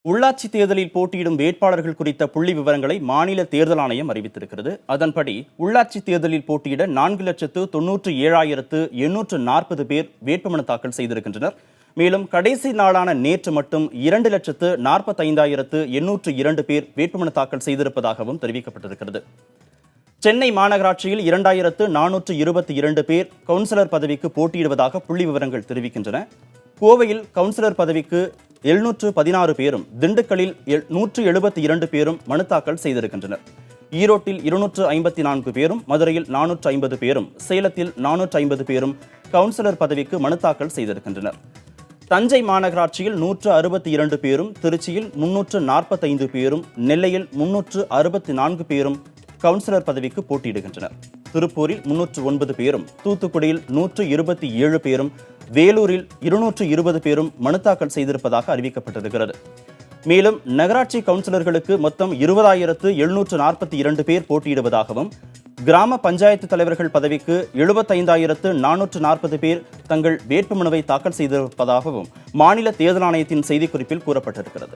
உள்ளாட்சி தேர்தலில் போட்டியிடும் வேட்பாளர்கள் குறித்த புள்ளி விவரங்களை மாநில தேர்தல் ஆணையம் அறிவித்திருக்கிறது. அதன்படி உள்ளாட்சி தேர்தலில் போட்டியிட 4,97,840 பேர் வேட்புமனு தாக்கல் செய்திருக்கின்றனர். மேலும் கடைசி நாளான நேற்று மட்டும் 2,45,802 பேர் வேட்புமனு தாக்கல் செய்திருப்பதாகவும் தெரிவிக்கப்பட்டிருக்கிறது. சென்னை மாநகராட்சியில் 2,422 பேர் கவுன்சிலர் பதவிக்கு போட்டியிடுவதாக புள்ளி விவரங்கள் தெரிவிக்கின்றன. கோவையில் கவுன்சிலர் பதவிக்கு 716 பேரும், திண்டுக்கல்லில் 172 பேரும் மனு தாக்கல் செய்திருக்கின்றனர். ஈரோட்டில் 254 பேரும், மதுரையில் 450 பேரும், சேலத்தில் 450 பேரும் கவுன்சிலர் பதவிக்கு மனு தாக்கல் செய்திருக்கின்றனர். தஞ்சை மாநகராட்சியில் 162 பேரும், திருச்சியில் 345 பேரும், நெல்லையில் 364 பேரும் கவுன்சிலர் பதவிக்கு போட்டியிடுகின்றனர். திருப்பூரில் 309 பேரும், தூத்துக்குடியில் 127 பேரும், வேலூரில் 220 பேரும் மனு தாக்கல் செய்திருப்பதாக அறிவிக்கப்பட்டிருக்கிறது. மேலும் நகராட்சி கவுன்சிலர்களுக்கு மொத்தம் 20,742 பேர் போட்டியிடுவதாகவும், கிராம பஞ்சாயத்து தலைவர்கள் பதவிக்கு 75,440 பேர் தங்கள் வேட்புமனுவை தாக்கல் செய்திருப்பதாகவும் மாநில தேர்தல் ஆணையத்தின் செய்திக்குறிப்பில் கூறப்பட்டிருக்கிறது.